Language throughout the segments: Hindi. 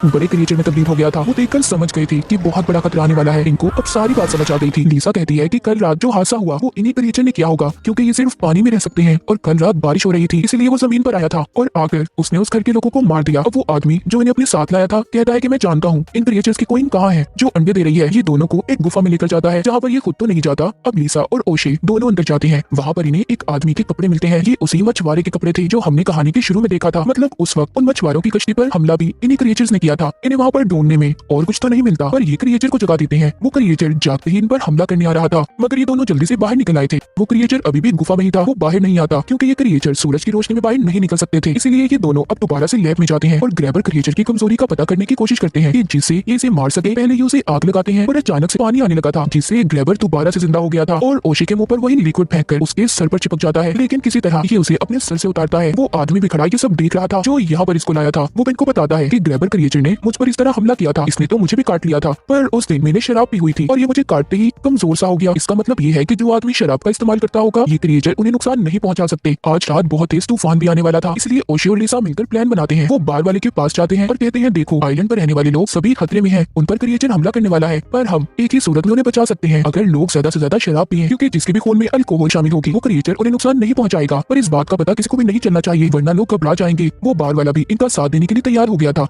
बड़े क्रिएचर में तब्दील हो गया था। वो देखकर समझ गई थी कि बहुत बड़ा खतरा आने वाला है। इनको अब सारी बात समझ आ गई थी। लीसा कहती है कि कल रात जो हादसा हुआ वो इन्हीं क्रिएचर ने किया होगा, क्योंकि ये सिर्फ पानी में रह सकते हैं और कल रात बारिश हो रही थी, इसलिए वो जमीन पर आया था और आकर उसने उस घर के लोगों को मार दिया। अब वो आदमी जो इन्हें अपने साथ लाया था कहता है कि मैं जानता हूँ इन क्रिएचर्स की क्वीन कहाँ है जो अंडे दे रही है। ये दोनों को एक गुफा में लेकर जाता है जहाँ पर ये खुद तो नहीं जाता। अब लीसा और ओशे दोनों अंदर जाते हैं। वहाँ पर इन्हें एक आदमी के कपड़े मिलते हैं। ये उसी मछुआरे के कपड़े थे जो हमने कहानी के शुरू में देखा था। मतलब उस वक्त उन मछुआरों की कश्ती पर हमला भी इन्हीं क्रिएचर्स ने किया था। इन्हें वहाँ पर ढूंढने में और कुछ तो नहीं मिलता, पर ये क्रिएचर को जगा देते हैं। वो क्रिएचर जागते ही इन पर हमला करने आ रहा था, मगर ये दोनों जल्दी से बाहर निकल आए थे। वो क्रिएचर अभी भी गुफा में ही था। वो बाहर नहीं आता क्योंकि ये क्रिएचर सूरज की रोशनी में बाहर नहीं निकल सकते थे। इसीलिए ये दोनों अब दोबारा से लैब में जाते हैं और ग्रैबर क्रिएचर की कमजोरी का पता करने की कोशिश करते हैं कि जिससे ये इसे मार सके। पहले ये उसे आग लगाते हैं और अचानक से पानी आने लगा था, जिससे ग्रैबर दोबारा से जिंदा हो गया था और ओशे के मुंह पर वही लिक्विड फेंककर उसके सर पर चिपक जाता है। लेकिन किसी तरह ये उसे अपने सर से उतारता है। वो आदमी भी खड़ा ये सब देख रहा था जो यहाँ पर इसको लाया था। वो इनको बताता है कि ग्रैबर क्रिएचर ने मुझ पर इस तरह हमला किया था, इसने तो मुझे भी काट लिया था, पर उस दिन मैंने शराब पी हुई थी और ये मुझे काटते ही कमजोर सा हो गया। इसका मतलब ये है कि जो आदमी शराब का इस्तेमाल करता होगा ये क्रिएचर उन्हें नुकसान नहीं पहुंचा सकते। आज रात बहुत तेज तूफान भी आने वाला था, इसलिए ओशे और लीसा मिलकर प्लान बनाते हैं। वो बार वाले के पास जाते हैं और कहते हैं देखो आइलैंड पर रहने वाले लोग सभी खतरे में हैं, उन पर क्रिएचर हमला करने वाला है, पर हम एक ही सूरत में उन्हें बचा सकते हैं अगर लोग ज्यादा से ज्यादा शराब पिए, क्योंकि जिसके भी खून में अल्कोहल शामिल होगी वो क्रिएचर उन्हें नुकसान नहीं पहुंचाएगा। पर इस बात का पता किसी को भी नहीं चलना चाहिए वरना लोग घबरा जाएंगे। वो बार वाला भी इनका साथ देने के लिए तैयार हो गया था।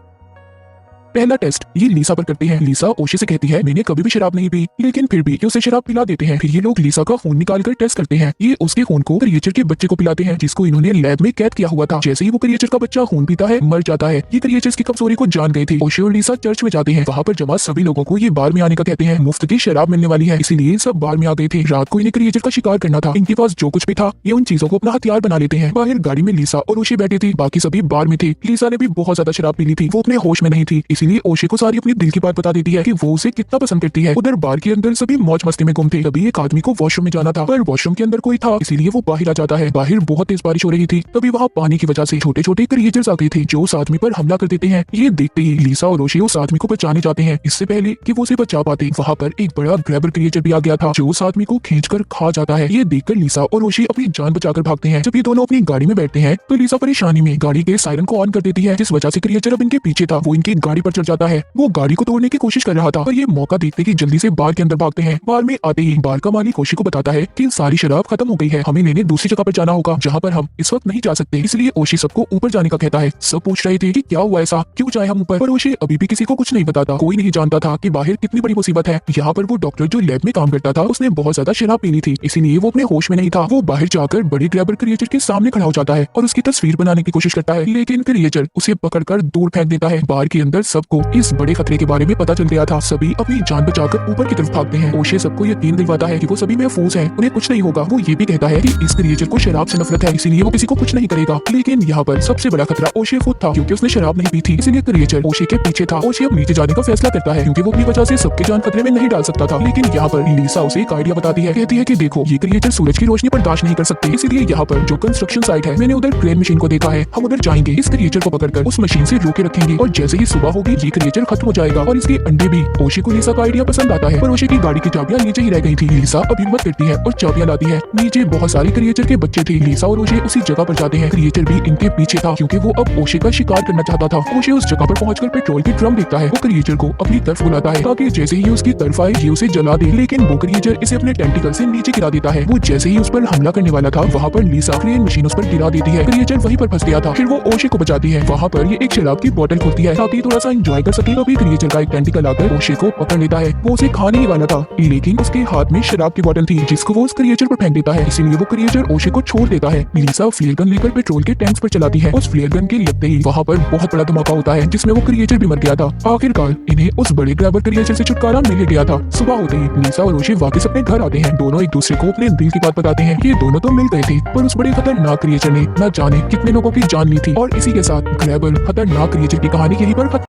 पहला टेस्ट ये लीसा पर करते हैं। लीसा ओशे से कहती है मैंने कभी भी शराब नहीं पी, लेकिन फिर भी ये उसे शराब पिला देते हैं। फिर ये लोग लीसा का खून निकालकर टेस्ट करते हैं। ये उसके खून को क्रिएचर के बच्चे को पिलाते हैं जिसको इन्होंने लैब में कैद किया हुआ था। जैसे ही वो क्रिएचर का बच्चा खून पीता है मर जाता है। ये क्रिएचर्स की कमजोरी को जान गए थे। ओशे और लीसा चर्च में जाते हैं। वहाँ पर जमा सभी लोगों को ये बार में आने का कहते हैं। मुफ्त की शराब मिलने वाली है, इसीलिए सब बार में आ गए थे। रात को इन्हें क्रिएचर का शिकार करना था। इनके पास जो कुछ भी था ये उन चीजों को अपना हथियार बना लेते हैं। बाहर गाड़ी में लीसा और ओशे बैठे थे, बाकी सभी बार में थे। लीसा ने भी बहुत ज्यादा शराब पी ली थी, वो अपने होश में नहीं थी, इसीलिए ओशे को सारी अपनी दिल की बात बता देती है कि वो उसे कितना पसंद करती है। उधर बार के अंदर सभी मौज मस्ती में गुम थे। तभी एक आदमी को वॉशरूम में जाना था, पर वॉशरूम के अंदर कोई था, इसीलिए वो बाहर आ जाता है। बाहर बहुत तेज बारिश हो रही थी। तभी वहाँ पानी की वजह से छोटे छोटे क्रिएचर्स आ गए थे जो उस आदमी पर हमला कर देते हैं। ये देखते ही लीसा और ओशे उस आदमी को बचाने जाते हैं इससे पहले कि वो उसे बचा पाते। वहाँ पर एक बड़ा ग्रैबर क्रिएचर भी आ गया था जो उस आदमी को खींचकर खा जाता है। ये देखकर लीसा और ओशे अपनी जान बचाकर भागते हैं। जब ये दोनों अपनी गाड़ी में बैठते हैं तो लीसा परेशानी में गाड़ी के सायरन को ऑन कर देती है, जिस वजह से क्रिएचर अब इनके पीछे था वो इनकी गाड़ी पर चढ़ जाता है। वो गाड़ी को तोड़ने की कोशिश कर रहा था, पर ये मौका देखते ही जल्दी से बार के अंदर भागते हैं। बार में आते ही बार का मालिक ओशे को बताता है कि सारी शराब खत्म हो गई है, हमें लेने दूसरी जगह पर जाना होगा जहाँ पर हम इस वक्त नहीं जा सकते। इसलिए ओशे सबको ऊपर जाने का कहता है। सब पूछ रहे थे कि क्या हुआ ऐसा, क्यों जाए हम ऊपर, पर ओशे अभी भी किसी को कुछ नहीं बताता। कोई नहीं जानता था कि बाहर कितनी बड़ी मुसीबत है। यहाँ पर वो डॉक्टर जो लैब में काम करता था उसने बहुत ज्यादा शराब पी ली थी, इसीलिए वो अपने होश में नहीं था। वो बाहर जाकर बड़े ग्रैबर क्रिएचर के सामने खड़ा हो जाता है और उसकी तस्वीर बनाने की कोशिश करता है, लेकिन क्रिएचर उसे पकड़कर दूर फेंक देता है। बार के अंदर सबको इस बड़े खतरे के बारे में पता चल गया था। सभी अपनी जान बचाकर ऊपर की तरफ भागते हैं। ओशे सबको यकीन दिलवाता है कि वो सभी महफूज हैं, उन्हें कुछ नहीं होगा। वो ये भी कहता है कि इस क्रिएचर को शराब से नफरत है, इसीलिए वो किसी को कुछ नहीं करेगा। लेकिन यहाँ पर सबसे बड़ा खतरा ओशे खुद था, क्योंकि उसने शराब नहीं पी थी, इसीलिए क्रिएचर ओशे के पीछे था। ओशे अब नीचे जाने का फैसला करता है क्योंकि वो अपनी वजह से सबकी जान खतरे में नहीं डाल सकता था। लेकिन यहाँ पर लीसा उसे एक आइडिया बताती है, कहती है कि देखो ये क्रिएचर सूरज की रोशनी बर्दाश्त नहीं कर सकते, इसीलिए यहाँ पर जो कंस्ट्रक्शन साइट है मैंने उधर क्रेन मशीन को देखा है, हम उधर जाएंगे, इस क्रिएचर को पकड़कर उस मशीन से रोके रखेंगे और जैसे ही सुबह होगी ये क्रिएचर खत्म हो जाएगा और इसके अंडे भी। ओशे को लीसा का आइडिया पसंद आता है, पर ओशे की गाड़ी की चाबियां नीचे ही रह गई थी। लीसा अब हिम्मत करती है और चाबियां लाती है। नीचे बहुत सारे क्रिएचर के बच्चे थे। लीसा और ओशे उसी जगह पर जाते हैं। क्रिएचर भी इनके पीछे था क्योंकि वो अब ओशे का शिकार करना चाहता था। ओशे उस जगह पर पहुंचकर पेट्रोल की ड्रम देखता है। वो क्रिएचर को अपनी तरफ बुलाता है ताकि जैसे ही उसकी तरफ आए ये उसे जला दे, लेकिन वो क्रिएचर इसे अपने टेंटिकल से नीचे गिरा देता है। वो जैसे ही उस पर हमला करने वाला था वहाँ पर लीसा क्रेन मशीन उस पर गिरा देती है। क्रिएचर वहीं पर फंस गया था। फिर वो ओशे को बचाती है। वहाँ पर ये एक शराब की बोतल खोलती है ताकि थोड़ा सा एंजॉय कर सके। तभी क्रिएचर का एक टेंटिकल आकर ओशे को पकड़ लेता है। वो उसे खाने ही वाला था, लेकिन उसके हाथ में शराब की बोतल थी जिसको वो उस क्रिएचर पर फेंक देता है, इसीलिए वो क्रिएचर ओशे को छोड़ देता है। लीसा फ्लेयर गन लेकर पेट्रोल के टैंक्स पर चलाती है। उस फ्लेयर गन के लगते ही वहाँ पर बहुत बड़ा धमाका होता है जिसमें वो क्रिएचर भी मर गया था। आखिरकार इन्हें उस बड़े ग्रैबर क्रिएचर से छुटकारा मिल गया था। सुबह होते ही लीसा और ओशे वापस अपने घर आते हैं। दोनों एक दूसरे को अपने दिल की बात बताते हैं। ये दोनों तो मिल गए थे, पर उस बड़े खतरनाक क्रिएचर ने न जाने कितने लोगों की जान ली थी। और इसी के साथ ग्रैबर खतरनाक क्रिएचर की कहानी यहीं पर खत्म।